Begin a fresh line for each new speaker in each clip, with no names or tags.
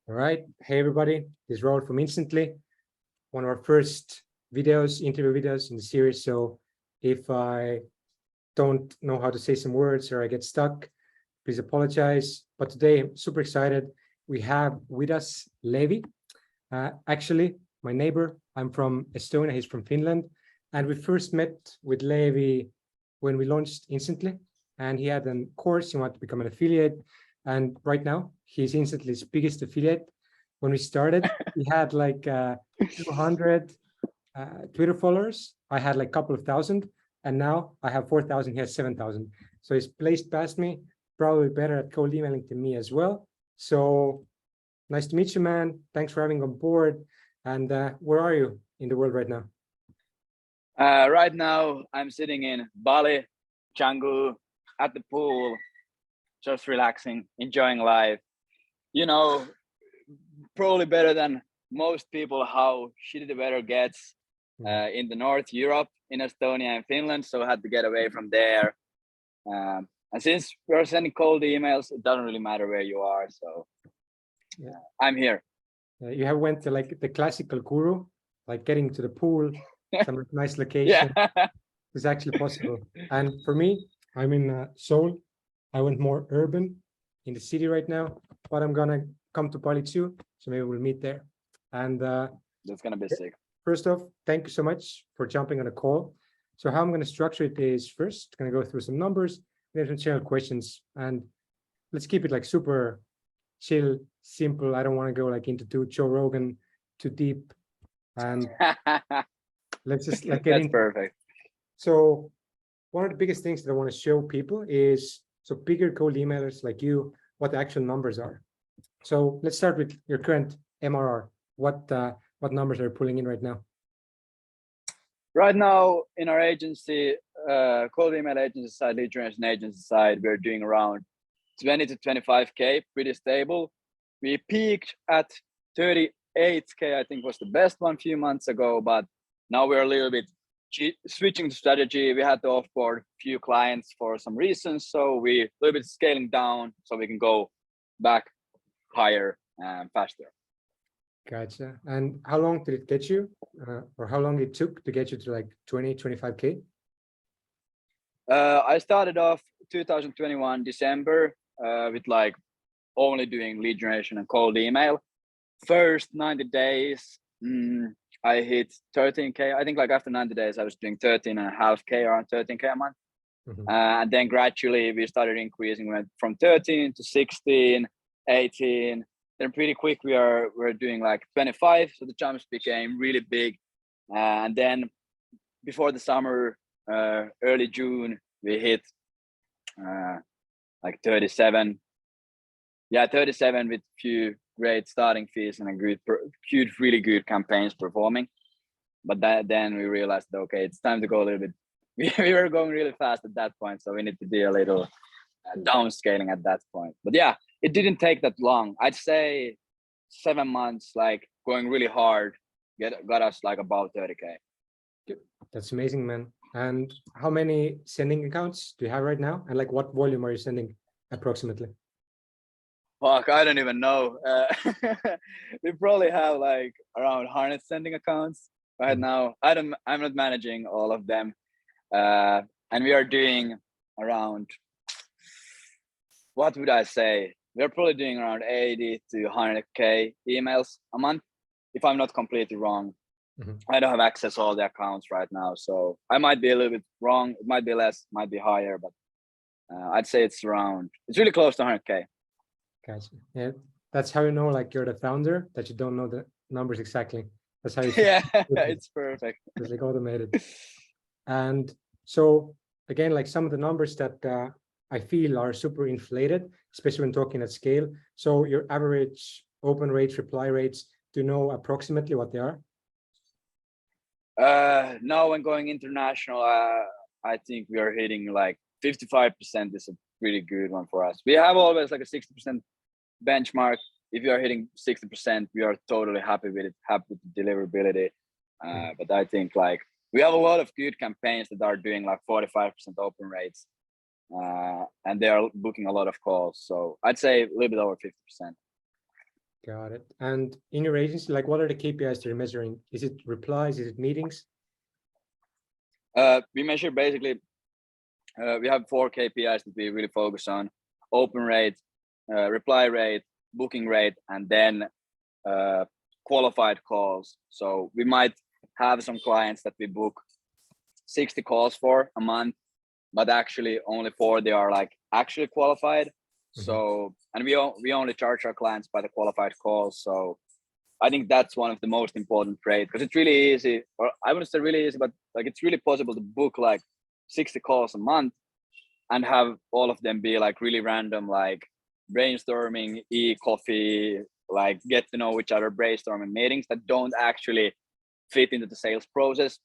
All right. Hey, everybody. This is Robert from Instantly, one of our first videos, interview videos in the series. So if I don't know how to say some words or I get stuck, please apologize. But today I'm super excited. We have with us Leevi. Actually, my neighbor. I'm from Estonia. He's from Finland. And we first met with Leevi when we launched Instantly. And he had a course, he wanted to become an affiliate. And right now, he's Instantly's biggest affiliate. When we started, he had like 200 Twitter followers. I had like a couple of thousand. And now I have 4,000, he has 7,000. So he's placed past me, probably better at cold emailing than me as well. So nice to meet you, man. Thanks for having on board. And where are you in the world right now?
Right now, I'm sitting in Bali, Canggu, at the pool, just relaxing, enjoying life. You know, probably better than most people how shitty the weather gets in the North Europe, in Estonia and Finland. So I had to get away from there. And since we're sending cold emails, it doesn't really matter where you are. So I'm here.
You have went to like the classical guru, like getting to the pool, some nice location. It's actually possible. And for me, I'm in Seoul. I went more urban in the city right now, but I'm gonna come to Bali too. So maybe we'll meet there. And
that's gonna be sick.
First off, thank you so much for jumping on a call. So how I'm gonna structure it is first, gonna go through some numbers, we have some general questions, and let's keep it like super chill, simple. I don't want to go like into Joe Rogan too deep. And let's just like get into
perfect.
So one of the biggest things that I want to show people is, so bigger cold emailers like you, what the actual numbers are. So let's start with your current MRR. What numbers are you pulling in right now?
Right now in our agency, cold email agency side, lead generation agency side, we're doing around 20 to 25K, pretty stable. We peaked at 38K, I think was the best one a few months ago, but now we're a little bit switching the strategy. We had to offboard a few clients for some reasons, so we a little bit scaling down so we can go back higher and faster.
Gotcha. And how long did it get you, or how long it took to get you to like 20, 25K?
I started off 2021 December with like only doing lead generation and cold email. First 90 days, I hit 13K. I think like after 90 days, I was doing 13.5K, around 13K a month. And then gradually we started increasing, we went from 13 to 16, 18. Then pretty quick, we're doing like 25. So the jumps became really big. And then before the summer, early June, we hit like 37. Yeah, 37 with few great starting fees and a really good campaigns performing. But then we realized, okay, it's time to go a little bit. We were going really fast at that point, so we need to be a little downscaling at that point. But yeah, it didn't take that long. I'd say 7 months, like going really hard, got us like about 30K.
That's amazing, man. And how many sending accounts do you have right now? And like what volume are you sending approximately?
Fuck, I don't even know. We probably have like around 100 sending accounts right now. I'm not managing all of them. And we are doing around, what would I say? We're probably doing around 80 to 100K emails a month, if I'm not completely wrong. I don't have access to all the accounts right now, so I might be a little bit wrong. It might be less, might be higher, but I'd say it's really close to 100K.
Gotcha. Yeah, that's how you know, like you're the founder, that you don't know the numbers exactly. That's how you.
Yeah, it's perfect.
It's like automated. And so again, like some of the numbers that I feel are super inflated, especially when talking at scale. So your average open rates, reply rates, do you know approximately what they are?
No, when going international, I think we are hitting like 55% is a pretty good one for us. We have always like a 60% benchmark. If you are hitting 60%, we are totally happy with it, happy with the deliverability. But I think like we have a lot of good campaigns that are doing like 45% open rates, and they are booking a lot of calls. So I'd say a little bit over 50%.
Got it. And in your agency, like what are the KPIs that you're measuring? Is it replies? Is it meetings?
We measure basically, we have 4 KPIs that we really focus on: open rate, reply rate, booking rate, and then qualified calls. So we might have some clients that we book 60 calls for a month, but actually only 4 they are like actually qualified. So, and we only charge our clients by the qualified calls. So I think that's one of the most important traits, because it's really easy, or I wouldn't say really easy, but like it's really possible to book like 60 calls a month and have all of them be like really random, like brainstorming, coffee, like get to know each other, brainstorming meetings that don't actually fit into the sales process.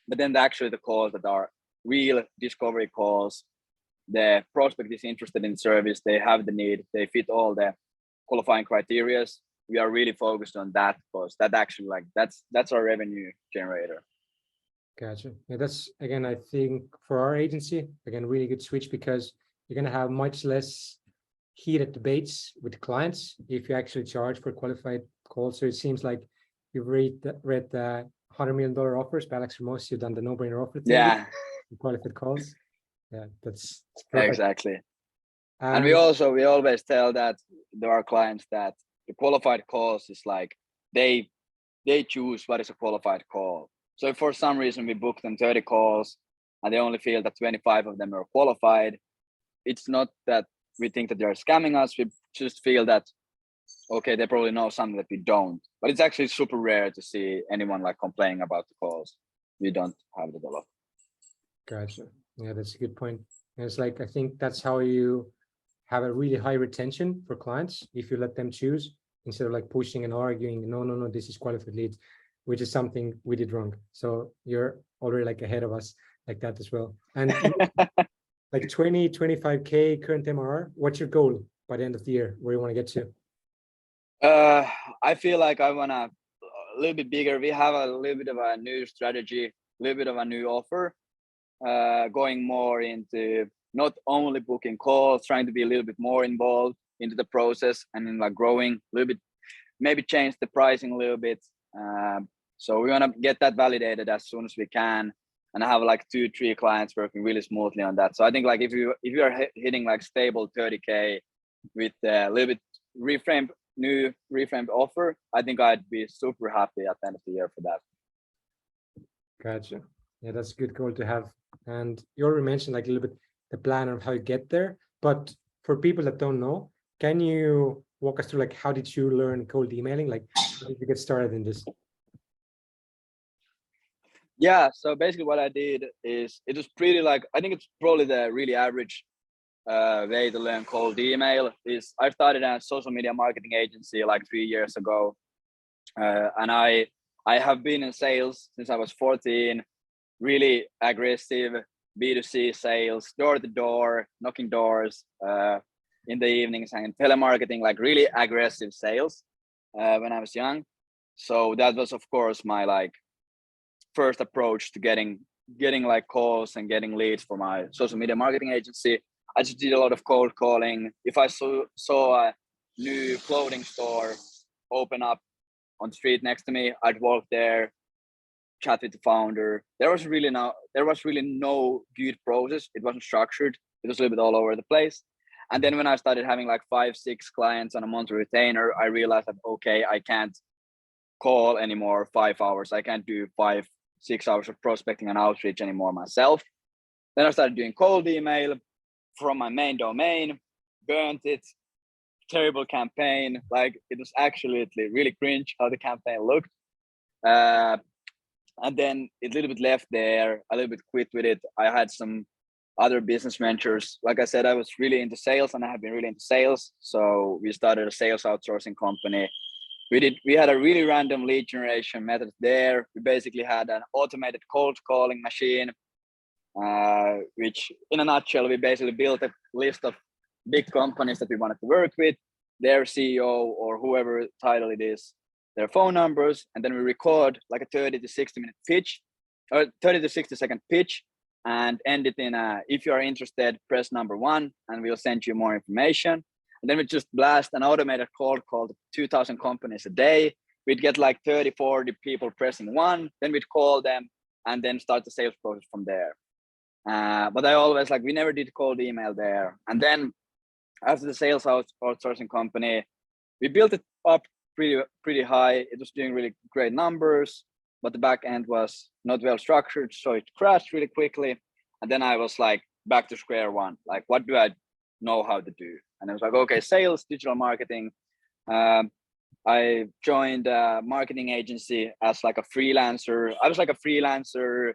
But then actually the calls that are real discovery calls, the prospect is interested in service, they have the need, they fit all the qualifying criteria. We are really focused on that, because that actually like that's our revenue generator.
Gotcha. Yeah, that's again, I think for our agency, again, really good switch, because you're gonna have much less heated debates with clients if you actually charge for qualified calls. So it seems like you've read the $100 million offers, but Alex, for most you've done the no-brainer offer thing.
Yeah,
with qualified calls. Yeah, that's perfect.
exactly. And we always tell that there are clients that the qualified calls is like they choose what is a qualified call. So if for some reason we book them 30 calls and they only feel that 25 of them are qualified, it's not that we think that they're scamming us. We just feel that, okay, they probably know something that we don't. But it's actually super rare to see anyone like complaining about the calls. We don't have that a lot.
Gotcha. Yeah, that's a good point. And it's like, I think that's how you have a really high retention for clients if you let them choose, instead of like pushing and arguing, no, this is qualified leads, which is something we did wrong. So you're already like ahead of us like that as well. And like 20, 25K current MRR, what's your goal by the end of the year? Where you want to get to?
I feel like I want to a little bit bigger. We have a little bit of a new strategy, a little bit of a new offer, going more into not only booking calls, trying to be a little bit more involved into the process, and in like growing a little bit, maybe change the pricing a little bit. So we want to get that validated as soon as we can, and I have like 2-3 clients working really smoothly on that. So I think like if you are hitting like stable 30K with a little bit new reframed offer, I think I'd be super happy at the end of the year for that.
Gotcha. Yeah, that's a good goal to have. And you already mentioned like a little bit the plan of how you get there. But for people that don't know, can you walk us through like how did you learn cold emailing? Like how did you get started in this?
Yeah, so basically what I did is, it was pretty like, I think it's probably the really average way to learn cold email is, I started a social media marketing agency like 3 years ago. And I have been in sales since I was 14, really aggressive B2C sales, door to door, knocking doors in the evenings, and telemarketing, like really aggressive sales when I was young. So that was of course my like first approach to getting like calls and getting leads for my social media marketing agency. I just did a lot of cold calling. If I saw a new clothing store open up on the street next to me, I'd walk there, chat with the founder. There was really no good process. It wasn't structured. It was a little bit all over the place. And then when I started having like 5-6 clients on a monthly retainer, I realized that, okay, I can't call anymore 5 hours. I can't do 5-6 hours of prospecting and outreach anymore myself. Then I started doing cold email from my main domain, burnt it, terrible campaign. Like it was actually really cringe how the campaign looked. And then it a little bit left there, a little bit quit with it. I had some other business ventures. Like I said, I was really into sales and I have been really into sales. So we started a sales outsourcing company. We had a really random lead generation method there. We basically had an automated cold calling machine, which in a nutshell, we basically built a list of big companies that we wanted to work with, their CEO or whoever title it is, their phone numbers, and then we record like a 30 to 60 minute pitch, or 30 to 60 second pitch, and end it in if you are interested, press number 1 and we'll send you more information. And then we just blast an automated cold call to 2,000 companies a day. We'd get like 30, 40 people pressing one, then we'd call them and then start the sales process from there. But I always we never did cold email there. And then after the sales outsourcing company, we built it up pretty high. It was doing really great numbers, but the back end was not well structured, so it crashed really quickly. And then I was like back to square one. Like, what do I know how to do? And I was like, okay, sales, digital marketing. I joined a marketing agency as like a freelancer. I was like a freelancer,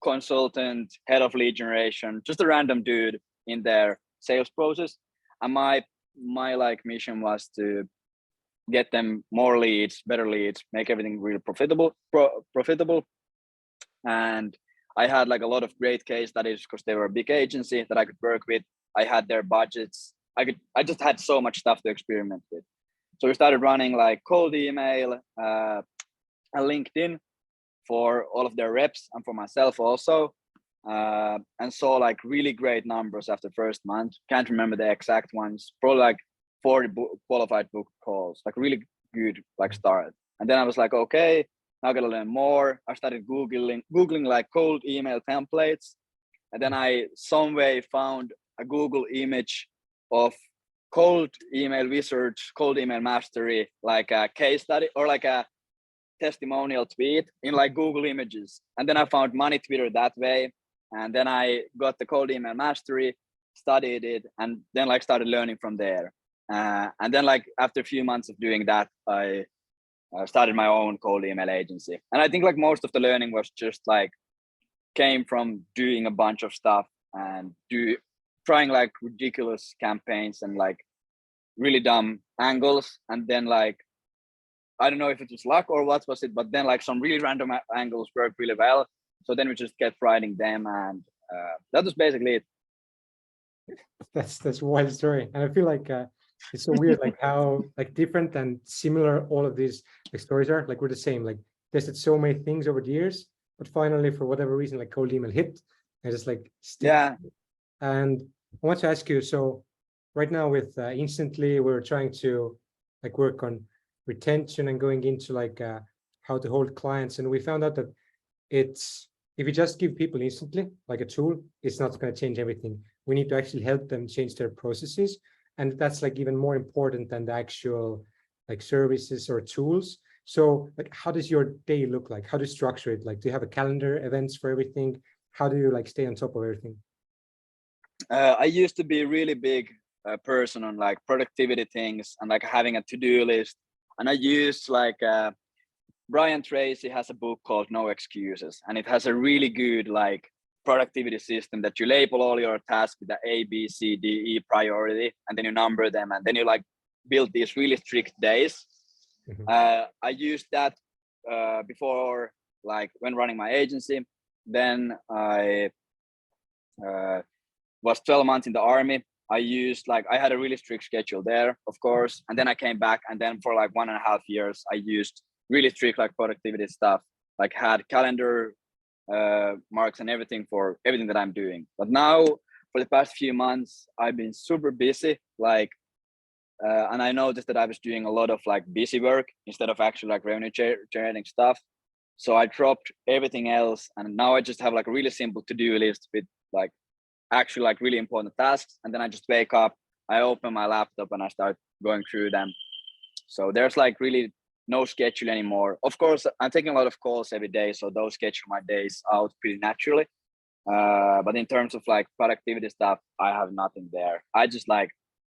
consultant, head of lead generation, just a random dude in their sales process. And my mission was to get them more leads, better leads, make everything really profitable. And I had like a lot of great case studies because they were a big agency that I could work with. I had their budgets. I just had so much stuff to experiment with. So we started running like cold email, and LinkedIn for all of their reps and for myself also. And saw like really great numbers after first month. Can't remember the exact ones, probably like 40 qualified book calls, like really good like start. And then I was like, okay, now I gotta learn more. I started Googling like cold email templates. And then I some way found a Google image of cold email research, cold email mastery, like a case study or like a testimonial tweet in like Google images. And then I found money Twitter that way. And then I got the cold email mastery, studied it, and then like started learning from there. And then like after a few months of doing that, I started my own cold email agency. And I think like most of the learning was just like came from doing a bunch of stuff and trying like ridiculous campaigns and like really dumb angles. And then like, I don't know if it was luck or what was it, but then like some really random angles worked really well. So then we just kept writing them, and that was basically it.
That's a wild story, and I feel like it's so weird, like how like different and similar all of these like stories are. Like we're the same. Like tested so many things over the years, but finally, for whatever reason, like cold email hit. I just like stick.
Yeah.
And I want to ask you. So right now with Instantly, we're trying to like work on retention and going into like how to hold clients, and we found out that it's if you just give people Instantly like a tool, it's not going to change everything. We need to actually help them change their processes, and that's like even more important than the actual like services or tools. So like, how does your day look like? How do you structure it? Like, do you have a calendar, events for everything? How do you like stay on top of everything?
I used to be a really big person on like productivity things and like having a to-do list. And I used like Brian Tracy has a book called No Excuses, and it has a really good like productivity system that you label all your tasks with the A, B, C, D, E priority, and then you number them, and then you like build these really strict days. I used that before, like when running my agency. Then I was 12 months in the army. I had a really strict schedule there, of course. And then I came back, and then for like 1.5 years, I used really strict like productivity stuff, like had calendar marks and everything for everything that I'm doing. But now for the past few months, I've been super busy, like, and I noticed that I was doing a lot of like busy work instead of actually like revenue generating stuff. So I dropped everything else, and now I just have like a really simple to-do list with like actually like really important tasks. And then I just wake up, I open my laptop, and I start going through them. So there's like really no schedule anymore. Of course, I'm taking a lot of calls every day, so those schedule my days out pretty naturally. But in terms of like productivity stuff, I have nothing there. I just like,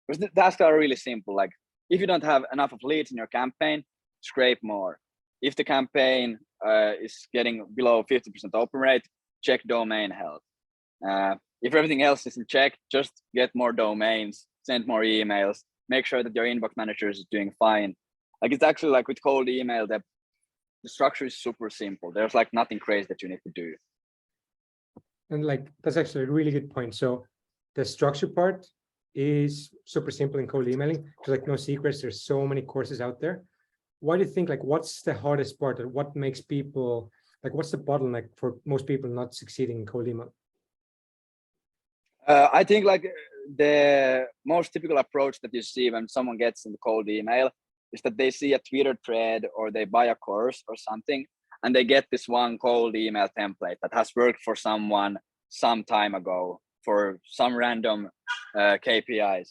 because the tasks are really simple. Like if you don't have enough of leads in your campaign, scrape more. If the campaign is getting below 50% open rate, check domain health. If everything else is in check, just get more domains, send more emails, make sure that your inbox manager is doing fine. Like it's actually like with cold email, that the structure is super simple. There's like nothing crazy that you need to do.
And like, that's actually a really good point. So the structure part is super simple in cold emailing. There's like no secrets. There's so many courses out there. Why do you think, like, what's the hardest part, or what makes people, like, what's the bottleneck for most people not succeeding in cold email?
I think like the most typical approach that you see when someone gets in the cold email is that they see a Twitter thread or they buy a course or something, and they get this one cold email template that has worked for someone some time ago for some random KPIs.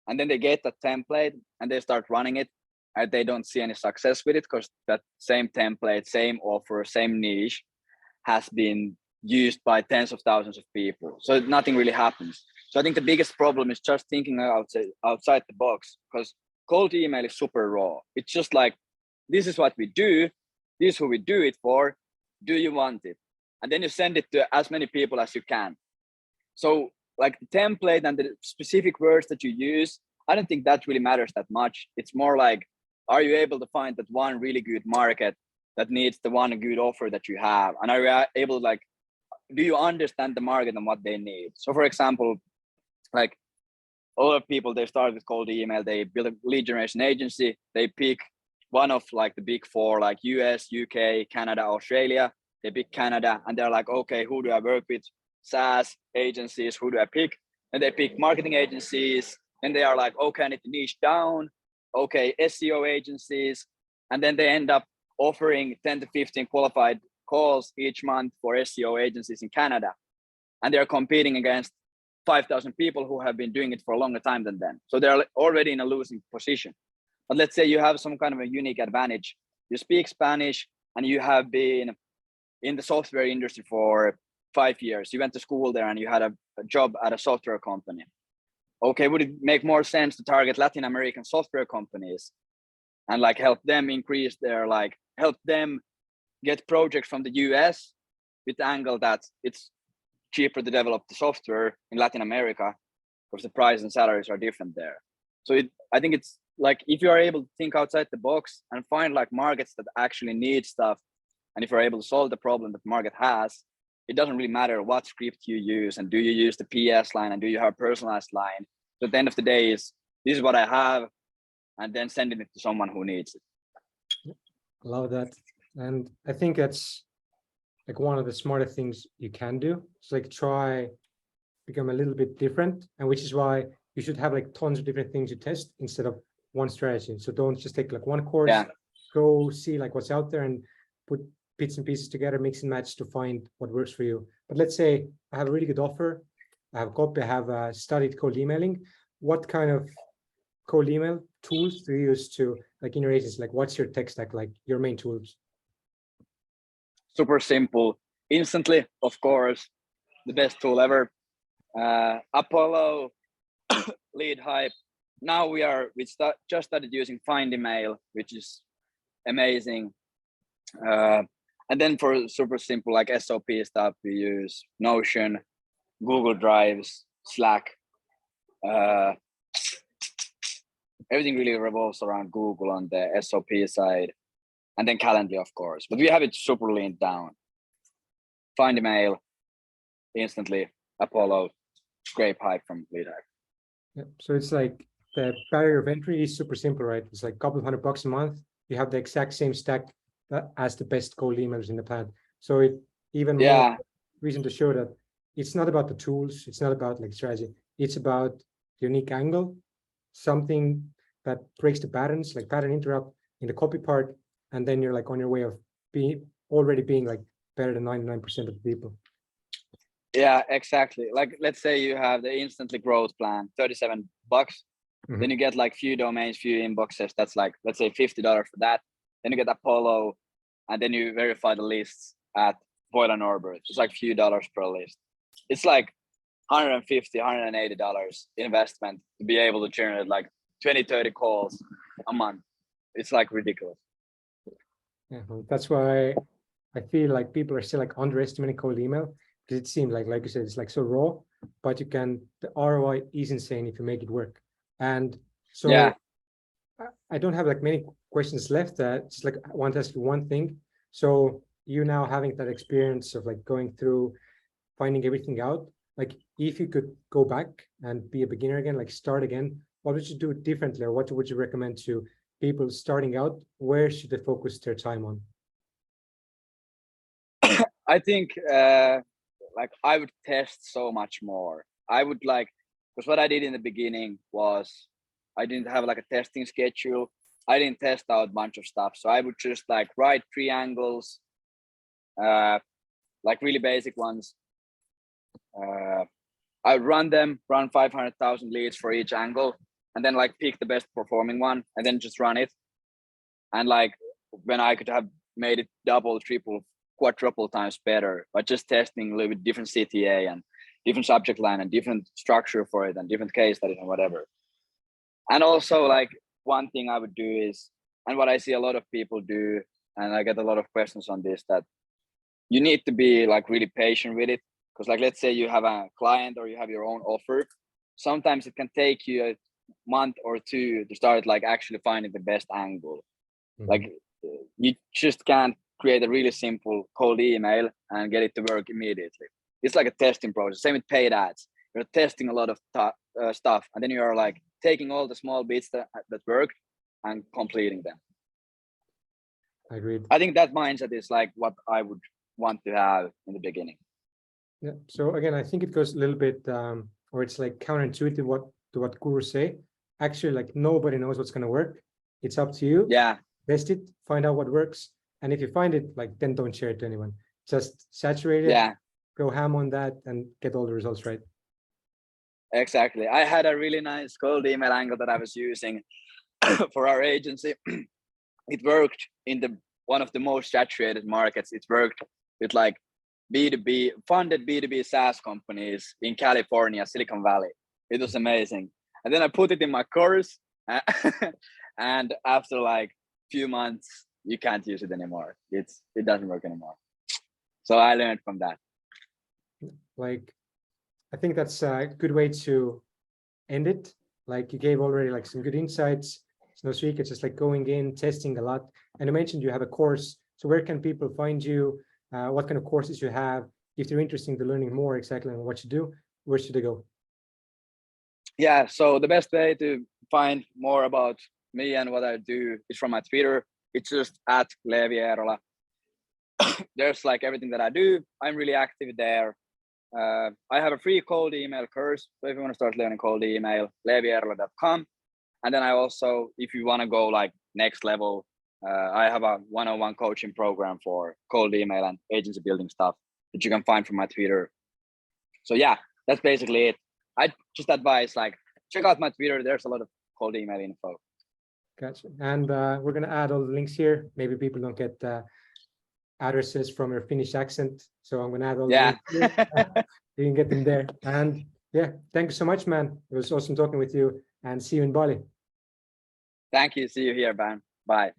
And then they get the template and they start running it, and they don't see any success with it because that same template, same offer, same niche has been used by tens of thousands of people. So nothing really happens. So I think the biggest problem is just thinking outside the box, because cold email is super raw. It's just like, this is what we do, this is who we do it for, do you want it? And then you send it to as many people as you can. So like the template and the specific words that you use, I don't think that really matters that much. It's more like, are you able to find that one really good market that needs the one good offer that you have? And are you able to like, do you understand the market and what they need? So for example, like a lot of people, they start with cold email, they build a lead generation agency, they pick one of like the big four, like US, UK, Canada, Australia. They pick Canada and they're like, okay, who do I work with? SaaS agencies, who do I pick? And they pick marketing agencies, and they are like, okay, I need to niche down. Okay, SEO agencies. And then they end up offering 10 to 15 qualified calls each month for SEO agencies in Canada. And they're competing against 5,000 people who have been doing it for a longer time than them. So they're already in a losing position. But let's say you have some kind of a unique advantage. You speak Spanish and you have been in the software industry for 5 years. You went to school there and you had a job at a software company. Okay, would it make more sense to target Latin American software companies and like help them increase their, like help them get projects from the US with the angle that it's cheaper to develop the software in Latin America because the price and salaries are different there. So I think it's like, if you are able to think outside the box and find like markets that actually need stuff, and if you're able to solve the problem that the market has, it doesn't really matter what script you use and do you use the PS line and do you have a personalized line. So at the end of the day is, this is what I have, and then sending it to someone who needs it.
Love that. And I think that's like one of the smarter things you can do. It's like try become a little bit different, and which is why you should have like tons of different things you test instead of one strategy. So don't just take like one course, go see like what's out there and put bits and pieces together, mix and match to find what works for you. But let's say I have a really good offer, I have a copy, I have studied cold emailing. What kind of cold email tools do you use to, like in your agency, like what's your tech stack, like your main tools?
Super simple. Instantly, of course, the best tool ever. Apollo, Lead Hype. Now we just started using Find Email, which is amazing. And then for super simple like SOP stuff, we use Notion, Google Drives, Slack. Everything really revolves around Google on the SOP side, and then Calendly, of course. But we have it super leaned down. Find Email, Instantly, Apollo, Scrape Hype from Lead Hype.
Yeah. So it's like the barrier of entry is super simple, right? It's like a couple of $100 a month. You have the exact same stack as the best cold emailers in the planet. So it even more reason to show that it's not about the tools, it's not about like strategy, it's about the unique angle, something that breaks the patterns, like pattern interrupt in the copy part, and then you're like on your way of already being like better than 99% of the people.
Yeah, exactly. Like let's say you have the Instantly growth plan, $37. Then you get like few domains, few inboxes. That's like, let's say $50 for that. Then you get Apollo, and then you verify the lists at Voila Norbert. It's like few dollars per list. It's like $150, $180 investment to be able to generate like 20, 30 calls a month. It's like ridiculous.
Yeah, that's why I feel like people are still like underestimating cold email, because it seems like you said, it's like so raw, but the ROI is insane if you make it work. And so I don't have like many questions left. Just like I want to ask you one thing. So you now having that experience of like going through, finding everything out, like if you could go back and be a beginner again, like start again, what would you do differently, or what would you recommend to people starting out? Where should they focus their time on?
I think like I would test so much more. I would like, because what I did in the beginning was I didn't have like a testing schedule. I didn't test out a bunch of stuff. So I would just like write triangles, like really basic ones. I would run 500,000 leads for each angle, and then like pick the best performing one and then just run it. And like when I could have made it double, triple, quadruple times better by just testing a little bit different CTA and different subject line and different structure for it and different case studies and whatever. And also like one thing I would do is, and what I see a lot of people do, and I get a lot of questions on this, that you need to be like really patient with it. Because like, let's say you have a client or you have your own offer. Sometimes it can take you a month or two to start like actually finding the best angle. Mm-hmm. Like you just can't create a really simple cold email and get it to work immediately. It's like a testing process. Same with paid ads. You're testing a lot of stuff, and then you are like taking all the small bits that work and completing them.
Agreed.
I think that mindset is like what I would want to have in the beginning.
Yeah. So again, I think it goes a little bit, or it's like counterintuitive to what gurus say. Actually, like nobody knows what's going to work. It's up to you.
Yeah.
Test it, find out what works, and if you find it, like then don't share it to anyone. Just saturate it.
Yeah.
Go ham on that and get all the results right.
Exactly. I had a really nice cold email angle that I was using for our agency. It worked in one of the most saturated markets. It worked with like B2B, funded B2B SaaS companies in California, Silicon Valley. It was amazing. And then I put it in my course and after like few months, you can't use it anymore. It doesn't work anymore. So I learned from that.
Like, I think that's a good way to end it. Like you gave already like some good insights. It's no secret, just like going in, testing a lot. And you mentioned you have a course. So where can people find you? What kind of courses you have? If they're interested in learning more exactly on what you do, where should they go?
Yeah, so the best way to find more about me and what I do is from my Twitter. It's just at Leevi Eerola. There's like everything that I do. I'm really active there. I have a free cold email course. So if you want to start learning cold email, leevieerola.com. And then I also, if you want to go like next level, I have a one-on-one coaching program for cold email and agency building stuff that you can find from my Twitter. So yeah, that's basically it. I just advise like check out my Twitter. There's a lot of cold email info.
Gotcha. And we're going to add all the links here. Maybe people don't get addresses from your Finnish accent. So I'm going to add all the links here. You can get them there. And yeah, thank you so much, man. It was awesome talking with you, and see you in Bali.
Thank you. See you here, man. Bye.